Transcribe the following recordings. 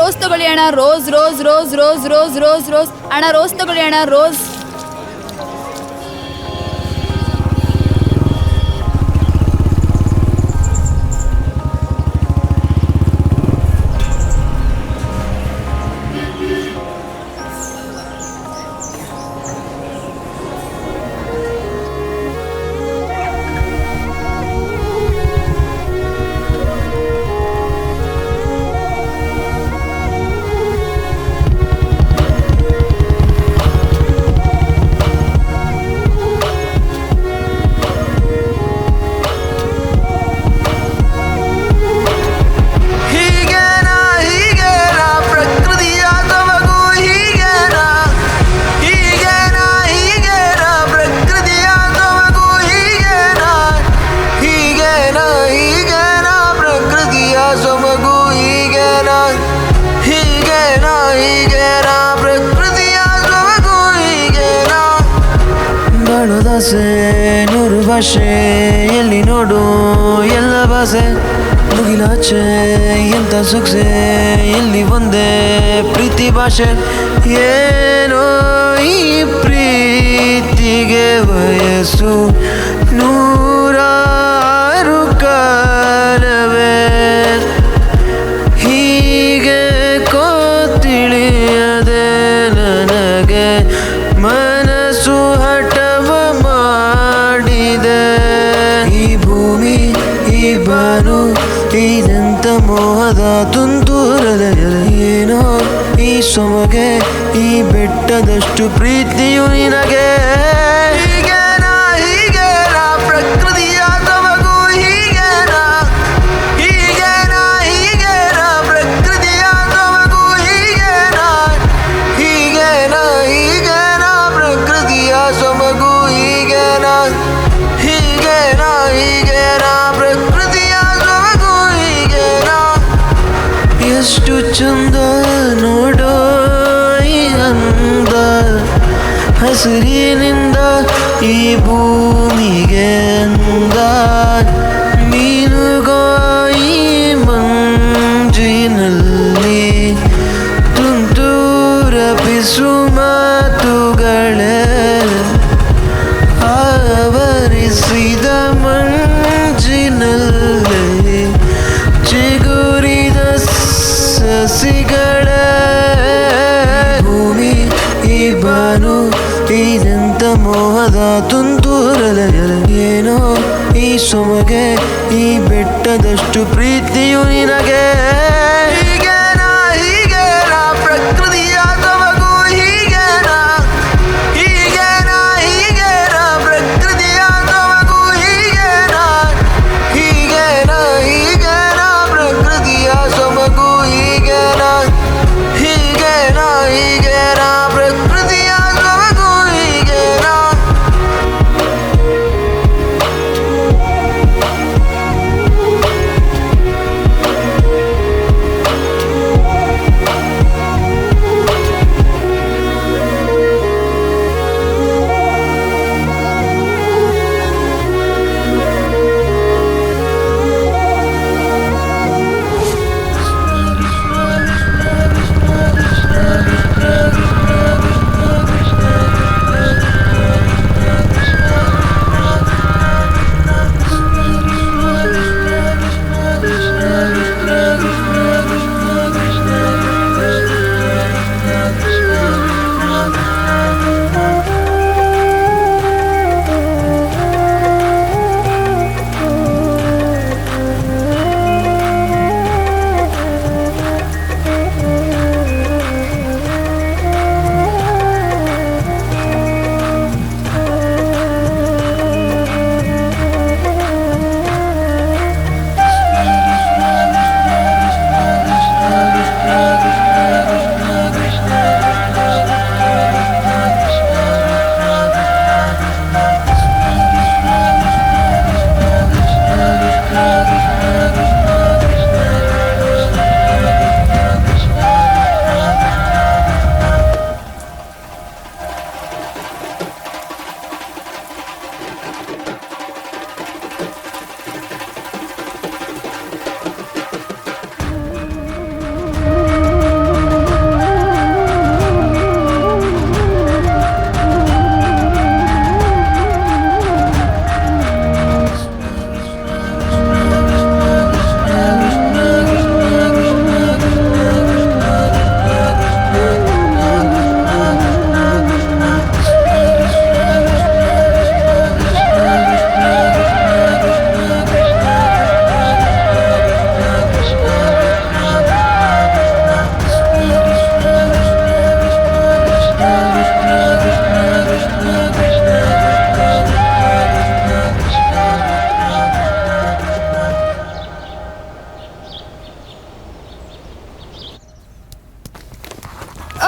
Rose ತಗೊಳ್ಳಿ ಅಣ್ಣ, rose rose rose rose rose rose rose ಅಣ್ಣ, ರೋಸ್ ತಗೊಳ್ಳಿ ಅಣ್ಣ, ರೋಸ್. ನೂರು ಭಾಷೆ ಎಲ್ಲಿ ನೋಡು ಎಲ್ಲ ಭಾಷೆ, ಮುಗಿಲಾಚೆ ಎಂತ ಸೊಗಸೆ ಎಲ್ಲಿ ಒಂದೇ ಪ್ರೀತಿ ಭಾಷೆ. ಏನೋ ಈ ಪ್ರೀತಿಗೆ ವಯಸ್ಸು ನೂರಾರು ಕಾಲವೇ, ಹೀಗೆ ತಿಳಿಯದೆ ನನಗೆ ಮನಸ್ಸು ಹಠವ ಮಾಡಿದೆ. ಈ ಭೂಮಿ ಈ ಬಾನು ಇದಂತ ಮೋಹದ ತುಂತುರಲ, ಏನೋ ಈ ಸೊಮಗೆ ಈ ಬೆಟ್ಟದಷ್ಟು ಪ್ರೀತಿಯು ನಿನಗೆ. ಎಷ್ಟು ಚಂದ ನೋಡೋ ಈ ಅಂದ, ಹಸಿರಿನಿಂದ ಈ ಭೂಮಿಗೆ ಅಂದ, ಮೀನುಗೋ ಈ ಮಂಜಿನಲ್ಲಿ ತುಂತುರ ಪಿಸು ಮಾತುಗಳೇ, ಆವರಿಸಿದ ಮಂಜಿನಲ್ಲಿ ಚಿಗುರಿದ ಸಸಿಗಳೇ. ಭೂಮಿ ಈ ಬಾನು ಇದಂತ ಮೋಹದ ತುಂತುರಲ, ಏನೋ ಈ ಸೊಮಗೆ ಈ ಬೆಟ್ಟದಷ್ಟು ಪ್ರೀತಿಯು ನಿನಗೆ.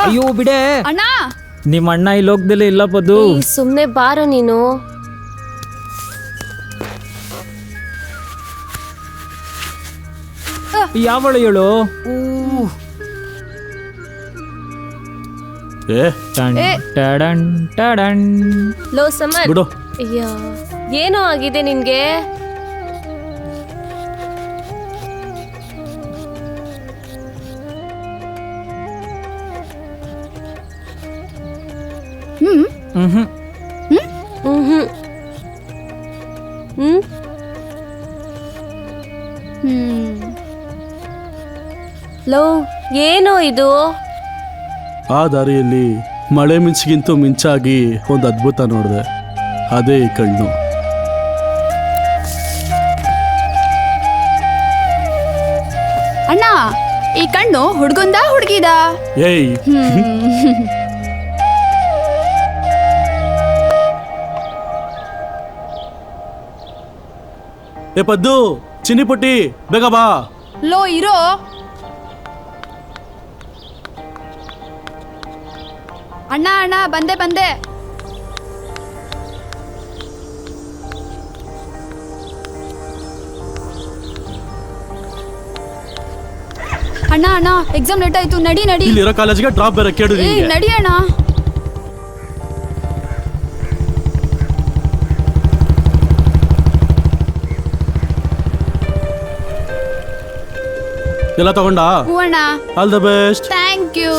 ಅಯ್ಯೋ ಬಿಡೆ, ಅಣ್ಣ ನಿಮ್ಮ ಅಣ್ಣ ಈ ಲೋಕದಲ್ಲಿ ಇಲ್ಲ ಪದ್ದು. ಸುಮ್ನೆ ಬಾರೋ ನೀನು. ಯಾವಳು ಹೇಳು? ಟಣ್ ಟಡಣ್ ಟಡಣ್. ಲೋ ಸಮರ್, ಬಿಡು. ಅಯ್ಯೋ ಏನೋ ಆಗಿದೆ ನಿನ್ಗೆ. ಹ್ಮ್ ಹ್ಮ್ ಹ್ಮ್ ಹ್ಮ್ ಲೋ ಏನೋ ಇದು. ಆ ದಾರಿಯಲ್ಲಿ ಮಳೆ ಮಿಂಚಿಗಿಂತೂ ಮಿಂಚಾಗಿ ಒಂದು ಅದ್ಭುತ ನೋಡಿದೆ. ಅದೇ ಈ ಕಣ್ಣು. ಅಣ್ಣ, ಈ ಕಣ್ಣು ಹುಡ್ಗೊಂದ ಹುಡ್ಗಿದ? ಏಯ್, ಏ ಪದ್ದು, ಚಿನ್ನಿ ಪುಟ್ಟಿ, ಬೇಗ ಬಾ. ಲೋ ಇರೋ. ಅಣ್ಣ ಅಣ್ಣ, ಬಂದೆ ಬಂದೆ. ಅಣ್ಣ ಅಣ್ಣ, ಎಕ್ಸಾಮ್ ಲೇಟ್ ಆಯ್ತು, ನಡಿ ನಡಿ. ಇಲ್ಲಿರೋ ಕಾಲೇಜ್ಗೆ ಡ್ರಾಪ್ ಬೇರೆ ಕೇಳು ಏ ನಿಂಗೆ. ನಡಿ ಅಣ್ಣ. ಎಲ್ಲ ತಗೊಂಡಾ? ಹೂ ಅಣ್ಣ. All the best. Thank you.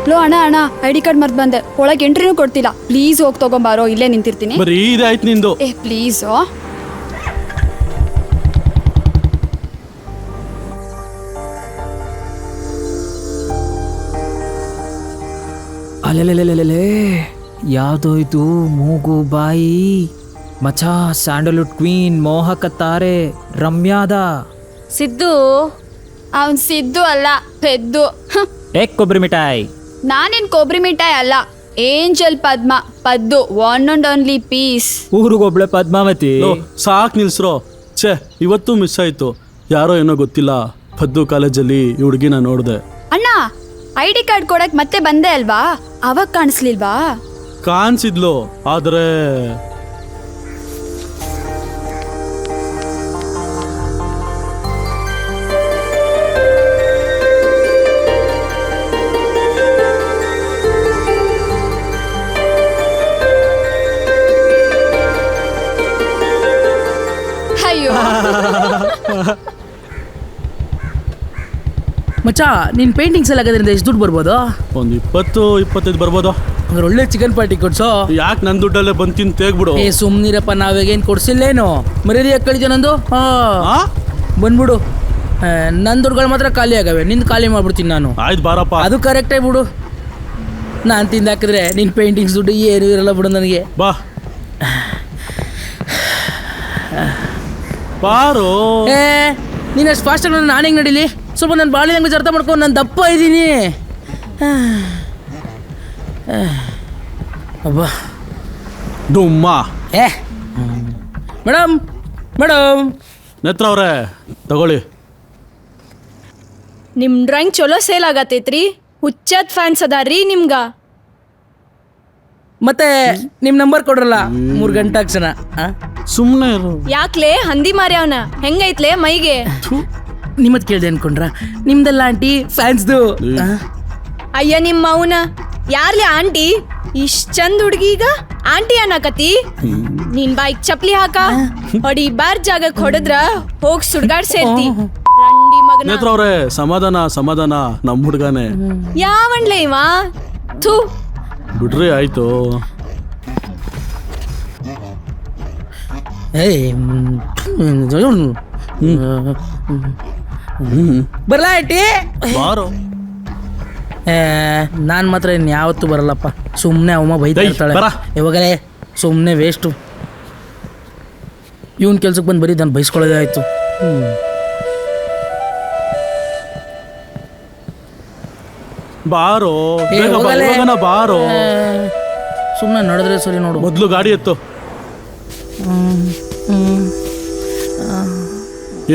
ಲೋ ಅಣ್ಣ ಅಣ್ಣ, ಐ.ಡಿ ಕಾರ್ಡ್ ಮರ್ತ್ ಬಂದೆ. ಒಳಗೆ ಎಂಟ್ರಿನೂ ಕೊಡ್ತಿಲ್ಲ. ಪ್ಲೀಸ್ ಹೋಗಿ ತಗೊಂಬಾರೋ, ಇಲ್ಲೇ ನಿಂತಿರ್ತೀನಿ. ಬರೀ ಇದೆ ಆಯ್ತು ನಿಂದು. ಏ ಪ್ಲೀಸ್. ಅಲೆಲೆಲೆಲೆಲೆ, ಯಾವ್ದೋ ಇದು ಮೂಗು ಬಾಯಿ ಮಚ. ಸ್ಯಾಂಡಲ್ವುಡ್ ಕ್ವೀನ್, ಮೋಹಕ ತಾರೆ, ರಮ್ಯಾದ. ಸಿದ್ದು, ಅವನ್ ಸಿದ್ದು ಅಲ್ಲ, ಪೆದ್ದು. ಏಕ್ ಕೊಬ್ಬರಿ ಮಿಠಾಯಿ. ನಾನೇನ್ ಕೊಬ್ಬರಿ ಮಿಠಾಯಿ ಅಲ್ಲ, angel Padma, Paddu, one and only piece. ಊರಿಗೊಬ್ಳೆ ಪದ್ಮಾವತಿ. ಸಾಕ್ ನಿಲ್ಸ್ರೋ. ಛೇ, ಇವತ್ತು ಮಿಸ್ ಆಯ್ತು. ಯಾರೋ ಏನೋ ಗೊತ್ತಿಲ್ಲ, ಪದ್ದು ಕಾಲೇಜಲ್ಲಿ ಈ ಹುಡುಗಿನ ನೋಡಿದೆ. ಅಣ್ಣ, ಐ.ಡಿ ಕಾರ್ಡ್ ಕೊಡಕ್ ಮತ್ತೆ ಬಂದೆ ಅಲ್ವಾ, ಅವಾಗ ಕಾಣಿಸ್ಲಿಲ್ವಾ? ಕಾಣಿಸಿದ್ಲು, ಆದ್ರೆ ಅಯ್ಯೋ. ಮಚ್ಚ, ನಿನ್ ಪೇಂಟಿಂಗ್ಸ್ ಎಲ್ಲ ಆಗೋದ್ರಿಂದ ಎಷ್ಟು ದುಡ್ಡು ಬರ್ಬೋದು? ಒಂದು 20-25 ಬರ್ಬೋದಾ? ಅಂದ್ರೆ ಒಳ್ಳೆ ಚಿಕನ್ ಪಾರ್ಟಿ ಕೊಡ್ಸೋ. ಯಾಕೆ ನನ್ನ ದುಡ್ಡಲ್ಲೇ ಬಂದು ತಿಂದು ತೇಗ್ಬಿಡು. ಏ ಸುಮ್ನಿರಪ್ಪ, ನಾವೇಗೇನ್ ಕೊಡ್ಸಿಲ್ಲೇನು? ಮರ್ಯಾದೆ ಯಾಕೆ ಕಳಿತ ನಂದು? ಆ? ಬಂದ್ಬಿಡು. ನನ್ನ ದುಡ್ಡುಗಳು ಮಾತ್ರ ಖಾಲಿ ಆಗವೆ, ನಿಂದು ಖಾಲಿ ಮಾಡ್ಬಿಡ್ತೀನಿ ನಾನು. ಆಯ್ತು ಬಾರಪ್ಪ. ಅದು ಕರೆಕ್ಟಾಗಿ ಬಿಡು. ನಾನು ತಿಂದಾಕಿದ್ರೆ ನಿನ್ನ ಪೇಂಟಿಂಗ್ಸ್ ದುಡ್ಡು ಏನು ಇರಲ್ಲ ಬಿಡು ನನಗೆ. ಬಾ ಬಾರೋ. ಏ ನೀನು ಅಷ್ಟು ಫಾಸ್ಟಾಗಿ ನಾನು ಹೆಂಗೆ ನಡೀಲಿ? ಸ್ವಲ್ಪ ನನ್ನ ಬಾಡಿ ಲ್ಯಾಂಗ್ವೇಜ್ ಅರ್ಥ ಮಾಡ್ಕೊಂಡು, ನಾನು ದಪ್ಪ ಇದ್ದೀನಿ. ಅಬ್ಬಾ ಡುಮ್ಮ. ಏ ಮೇಡಮ್ ಮೇಡಮ್, ನೇತ್ರ ಅವ್ರೆ ತಗೊಳ್ಳಿ. ನಿಮ್ ಡ್ರಾಯಿಂಗ್ ಚಲೋ ಸೇಲ್ ಆಗತೈತ್ರಿ. ಹುಚ್ಚದ್ ಫ್ಯಾನ್ಸ್ ಅದಾರ್ರಿ ನಿಮ್ಗ. ಮತ್ತೆ ನಿಮ್ಮ ನಂಬರ್ ಕೊಡ್ರಲ್ಲ 3 ಗಂಟೆ ಕ್ಷಣ. ಸುಮ್ಮನೆ ಇರು. ಯಾಕ್ಲೆ ಹಂದಿ ಮಾರ್ಯಾವನ ಹೆಂಗೈತ್ಲೆ ಮೈಗೆ? ನಿಮ್ಮದ್ ಕೇಳ್ದೆ ಅನ್ಕೊಂಡ್ರ? ನಿಮ್ದೆಲ್ಲ ಆಂಟಿ ಫ್ಯಾನ್ಸ್ದು. ಅಯ್ಯ ನಿಮ್ಮ ಅವನ ಯಾರ್ಲಿ ಆಂಟಿ? ಇಷ್ಟ್ ಚಂದ ಹುಡ್ಗೀಗ ಆಂಟಿ ಅನ್ನಕತಿ? ನೀನ್ ಬಾಯಿಗ್ ಚಪ್ಲಿ ಹಾಕ, ಹೊಡಿ ಬಾರ್ ಜಾಗಕ್ ಹೊಡೆದ್ರ ಹೋಗ್ ಸುಡ್ಗಾಡ್ ಸೇರ್ತಿ. ರಂಡಿ ಮಗನ. ನೇತ್ರ ಅವ್ರೆ ಸಮಾಧಾನ ಸಮಾಧಾನ, ನಮ್ಮ ಹುಡುಗನೇ. ಯಾವಣ್ಲೆ ಇವ? ಥೂ. ಬಿಡ್ರಿ ಆಯ್ತು. ಏಯ್ ಬರಲ್ಲ ಐಟಿ ಬಾರೋ. ನಾನು ಮಾತ್ರ ಇನ್ನು ಯಾವತ್ತೂ ಬರಲ್ಲಪ್ಪ. ಸುಮ್ಮನೆ ಅವಮ್ಮ ಬೈತಾ ಏಯ್, ಇರ್ತಾಳೆ. ಬರ. ಇವಾಗಲೇ ಸುಮ್ಮನೆ ವೇಸ್ಟು. ಇವನ್ ಕೆಲ್ಸಕ್ಕೆ ಬಂದು ಬರೀ ನಾನು ಬೈಸ್ಕೊಳ್ಳೋದೇ ಆಯಿತು. ಬಾರೋ ಬೇಗ ಬಾ, ಇವಾಗನ ಬಾರೋ. ಸುಮ್ಮನೆ ನಡೆದ್ರೆ ಸರಿ ನೋಡು. ಮೊದಲು ಗಾಡಿ ಎತ್ತು.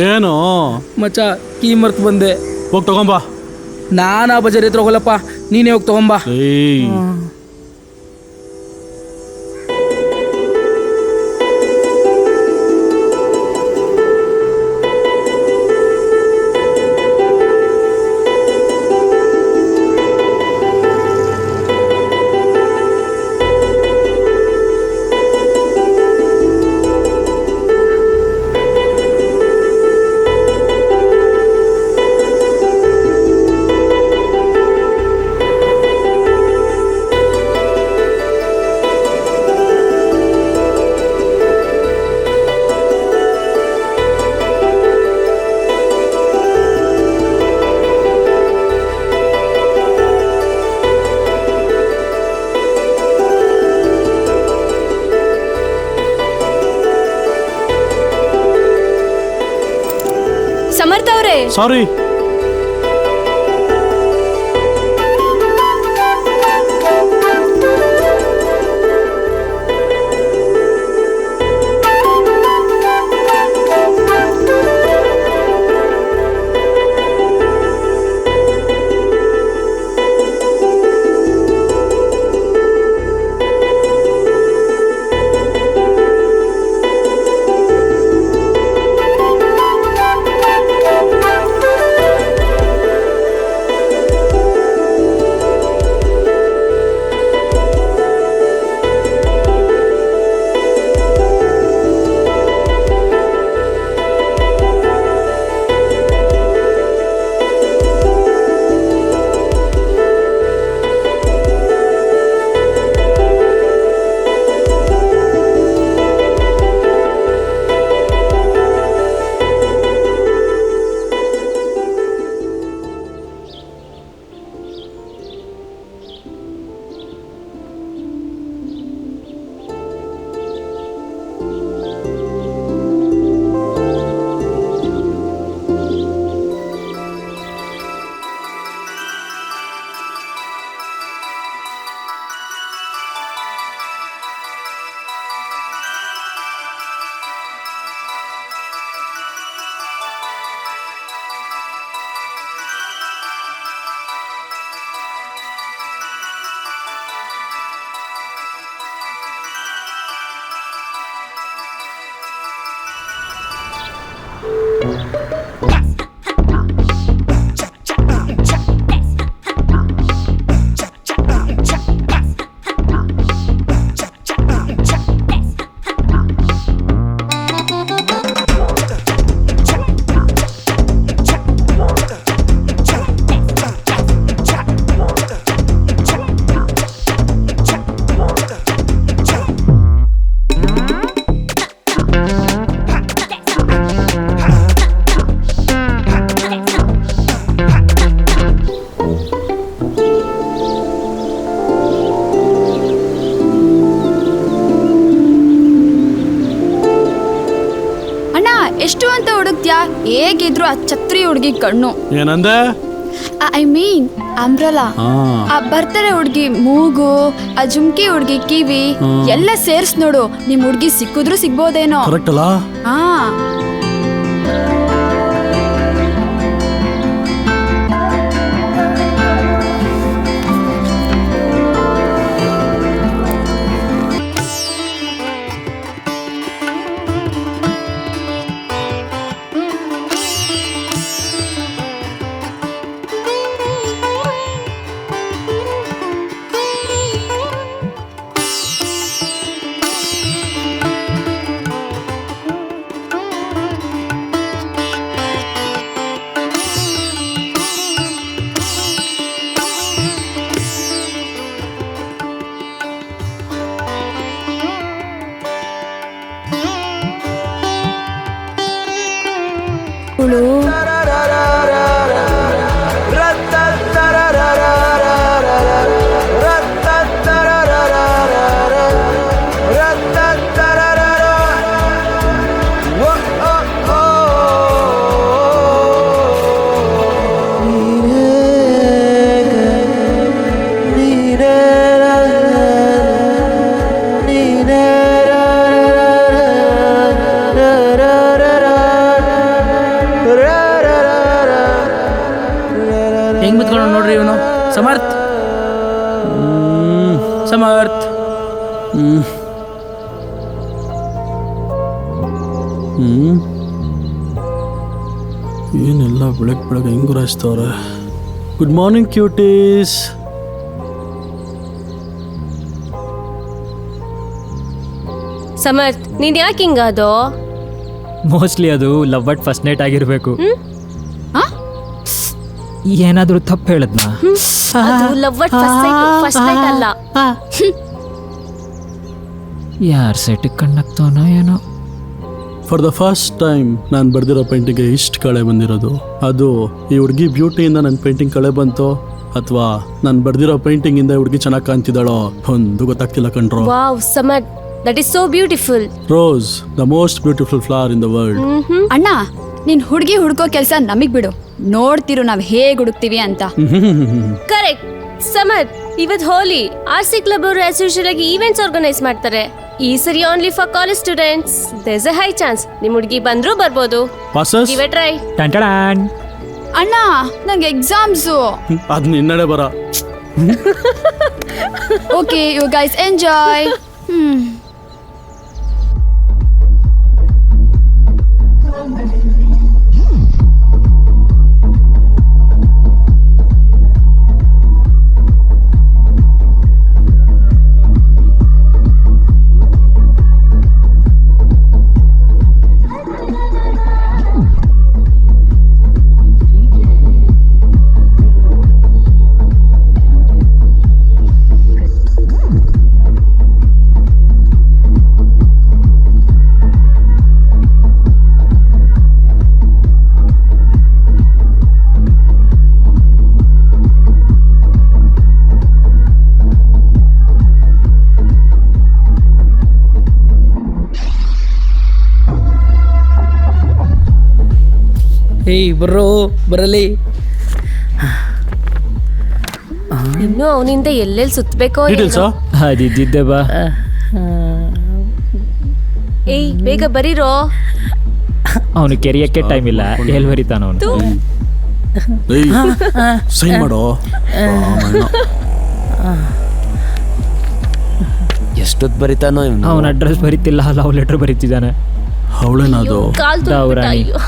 ಏನು ಮಚ್ಚ ಕೀ ಮರ್ತು ಬಂದೆ. ಹೋಗಿ ತಗೊಂಬಾ. ನಾನು ಆ ಬಜಾರಿ ಹತ್ರ ಹೋಗಲ್ಲಪ್ಪ, ನೀನೇ ಹೋಗಿ ತಗೊಂಬಾ. ಏಯ್ ಸಮರ್ಥ ಅವರೇ, ಸಾರಿ. ಎಷ್ಟು ಅಂತ ಹುಡುಕ್ತ್ಯಾ? ಹೇಗಿದ್ರು ಆ ಛತ್ರಿ ಹುಡುಗಿ ಕಣ್ಣು. ಏನಂದೆ? I mean umbrella. ಆ ಬರ್ತಾರೆ ಹುಡುಗಿ ಮೂಗು, ಆ ಜುಮ್ಕಿ ಹುಡುಗಿ ಕಿವಿ ಎಲ್ಲ ಸೇರ್ಸ್ ನೋಡು. ನಿಮ್ ಹುಡುಗಿ ಸಿಕ್ಕಿದ್ರು ಸಿಗ್ಬೋದೇನೋ. ಕರೆಕ್ಟ್ ಅಲ್ಲ? ಹಾ, ಸಮರ್ಥ್ ಸಮರ್ಥ್ ಏನೆಲ್ಲ ಬೆಳಗ್ಗೆ ಹೆಂಗ್ ಗುರಾಯಿಸ್ತವ್ರೆ. Good morning cuties. ಸಮರ್ಥ್ ನೀನ್ ಯಾಕೆ ಹಿಂಗಾದೋ? ಮೋಸ್ಟ್ಲಿ ಅದು ಲವ್ ಅಟ್ ಫಸ್ಟ್ ನೈಟ್ ಆಗಿರ್ಬೇಕು. ಆ? ಏನಾದ್ರೂ ತಪ್ಪು ಹೇಳದ್ನಾ? ಅದು ಲವ್ ಅಟ್ ಫಸ್ಟ್ ನೈಟ್ ಅಲ್ಲ. ಯಾರ ಸೆಟ್ಟಿಗೆ ಕಣ್ಣಾಗ್ತಾನೋ ಏನೋ. ಫಾರ್ ದ ಫಸ್ಟ್ ಟೈಮ್ ನಾನು ಬರ್ದಿರೋ ಪೇಂಟಿಂಗ್ಗೆ ಇಷ್ಟು ಕಳೆ ಬಂದಿರೋದು. ಅದು ಈ ಹುಡುಗಿ ಬ್ಯೂಟಿಯಿಂದ ನನ್ನ ಪೇಂಟಿಂಗ್ ಕಳೆ ಬಂತೋ ಅಥವಾ ನಾನು ಬರ್ದಿರೋ ಪೇಂಟಿಂಗಿಂದ ಹುಡುಗಿ ಚೆನ್ನಾಗಿ ಕಾಣ್ತಿದ್ದಾಳೋ ಒಂದು ಗೊತ್ತಾಗ್ತಿಲ್ಲ ಕಣ್ರೋ. Wow Samarth, that is so beautiful. Rose, the most beautiful flower in the world. ಅಣ್ಣ ನೀನ್ ಹುಡುಗಿ ಹುಡ್ಕೋ ಕೆಲಸ ನಮಗ್ ಬಿಡು, ನೋಡ್ತಿರು ನಾವ್ ಹೇಗ್ ಹುಡುಕ್ತಿವಿ ಅಂತ. ಕರೆಕ್ಟ್ ಸಮರ್ಥ್, ಇವತ್ ಹೋಲಿ RC ಕ್ಲಬ್ ಅವರು ಆಸ್ ಯೂಶುವಲ್ ಆಗಿ ಈವೆಂಟ್ಸ್ ಆರ್ಗನೈಸ್ ಮಾಡ್ತಾರೆ. ಈ ಸರಿ only for college students. There's a high chance ನಿಮ್ ಹುಡುಗಿ ಬಂದ್ರು ಬರ್ಬೋದು. Passes give a try. ಟಂಟಡಾನ್. ಅಣ್ಣ ನಂಗೆ ಎಕ್ಸಾಮ್ಸು. ಅದು ನಿನ್ನಡೆ ಬರ. Okay you guys enjoy. ಏಯ್ ಬರ್ರೋ ಬರಲಿ. ಇನ್ನು ಅವನಿಂದ ಎಲ್ಲೆಲ್ಲಿ ಸುತ್ತಬೇಕೋ ಡೀಟೇಲ್ಸಾ? ಅದಿದ್ದಿದ್ದೆ ಬಾ. ಏಯ್ ಬೇಗ ಬರೀರೋ. ಅವನು ಕೆರಿಯಕ್ಕೆ ಟೈಮ್ ಇಲ್ಲ, ಎಲ್ಲಿ ಬರೀತಾನ ಅವನು. ಸೈನ್ ಮಾಡೋ. ಎಷ್ಟೊತ್ತು ಬರಿತಾನೋ ಇವನು. ಅವನ ಅಡ್ರೆಸ್ ಬರೀತಿಲ್ಲ, ಲವ್ ಲೆಟರ್ ಬರೀತಿದ್ದಾನೆ. ಅವಳೇನದು? ಕಾಲ್ ತುಳ್ದ್ಬಿಟ್ಟ, ದೌರಾಣಿ. ಅಯ್ಯೋ.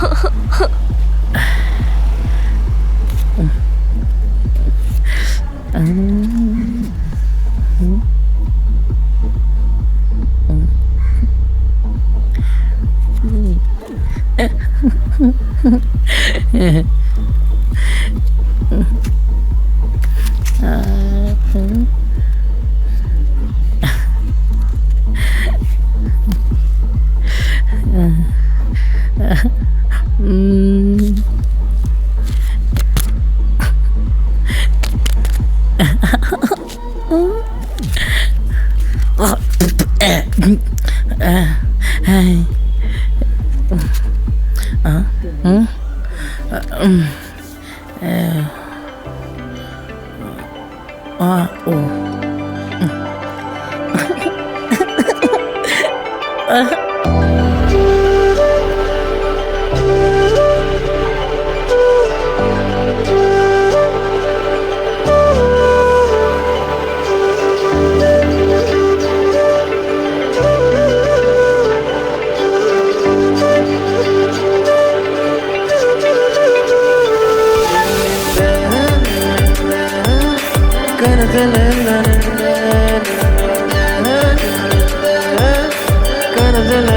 ಕನಸಲೆಲ್ಲ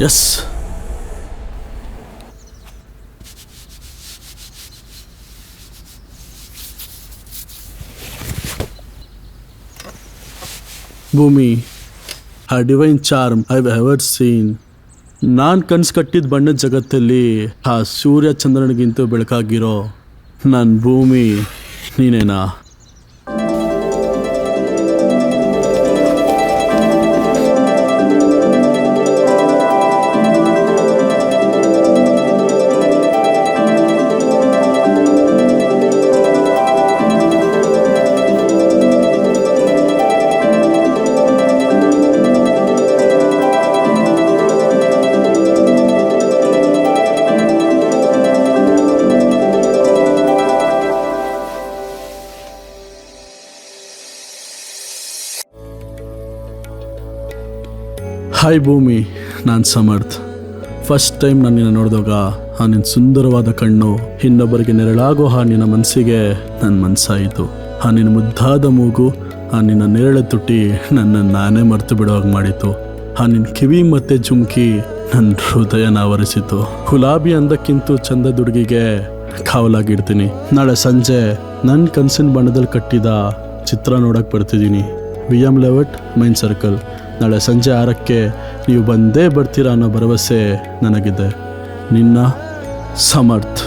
ಎಸ್, ಭೂಮಿ, ಆ divine charm I ever seen. ನಾನು ಕನ್ಸು ಕಟ್ಟಿದ ಬಣ್ಣದ ಜಗತ್ತಲ್ಲಿ ಆ ಸೂರ್ಯ ಚಂದ್ರನಿಗಿಂತೂ ಬೆಳಕಾಗಿರೋ ನನ್ನ ಭೂಮಿ ನೀನೇನಾ? ಹಾಯ್ ಭೂಮಿ, ನಾನು ಸಮರ್ಥ್. ಫಸ್ಟ್ ಟೈಮ್ ನಾನು ನಿನ್ನ ನೋಡಿದಾಗ ಆ ನಿನ್ನ ಸುಂದರವಾದ ಕಣ್ಣು ಇನ್ನೊಬ್ಬರಿಗೆ ನೆರಳಾಗೋ ಆ ನಿನ್ನ ಮನಸ್ಸಿಗೆ ನನ್ನ ಮನಸ್ಸಾಯಿತು. ಆ ನಿನ್ನ ಮುದ್ದಾದ ಮೂಗು, ಆ ನಿನ್ನ ನೇರಳೆ ತುಟಿ ನನ್ನನ್ನು ನಾನೇ ಮರೆತು ಬಿಡುವಾಗ ಮಾಡಿತು. ಆ ನಿನ್ನ ಕಿವಿ ಮತ್ತು ಜುಮ್ಕಿ ನನ್ನ ಹೃದಯನ ಆವರಿಸಿತು. ಗುಲಾಬಿ ಅಂದಕ್ಕಿಂತ ಚಂದದ ಹುಡುಗಿಗೆ ಕಾವಲಾಗಿರ್ತೀನಿ. ನಾಳೆ ಸಂಜೆ ನನ್ನ ಕನಸಿನ ಬಣ್ಣದಲ್ಲಿ ಕಟ್ಟಿದ ಚಿತ್ರ ನೋಡೋಕ್ಕೆ ಬರ್ತಿದ್ದೀನಿ. VM layout, main circle. ನಾಳೆ ಸಂಜೆ 6ಕ್ಕೆ ನೀವು ಬಂದೇ ಬರ್ತೀರಾ ಅನ್ನೋ ಭರವಸೆ ನನಗಿದೆ. ನಿನ್ನ ಸಮರ್ಥ್.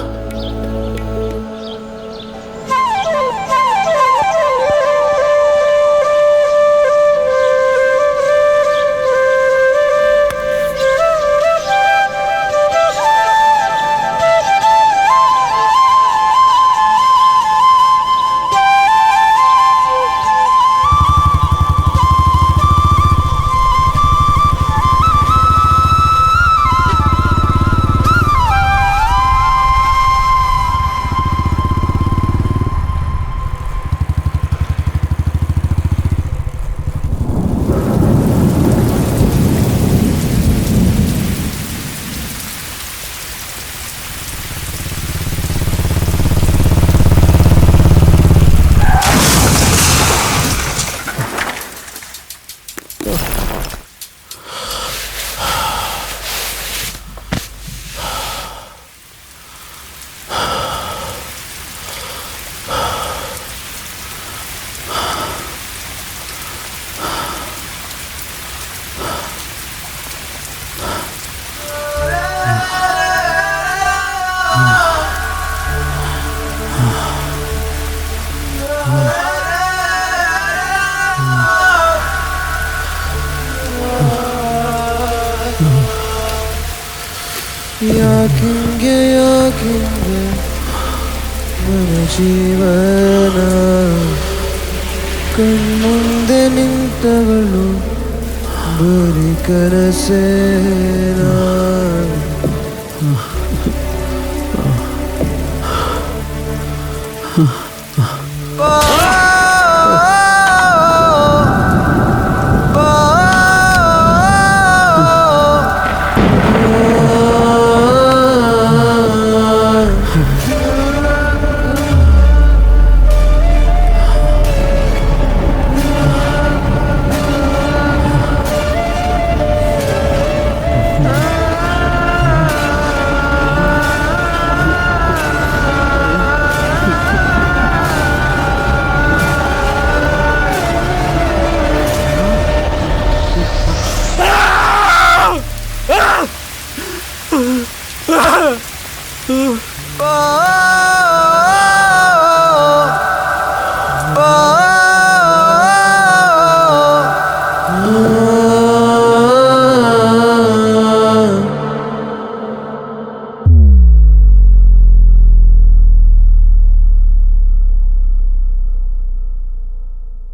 ಯಾಕಿಂಗೆ ನನ್ನ ಜೀವನ ಕಣ್ಮುಂದೆ ನಿಂತವಳು ಬರೀ ಕನಸೇನಾ.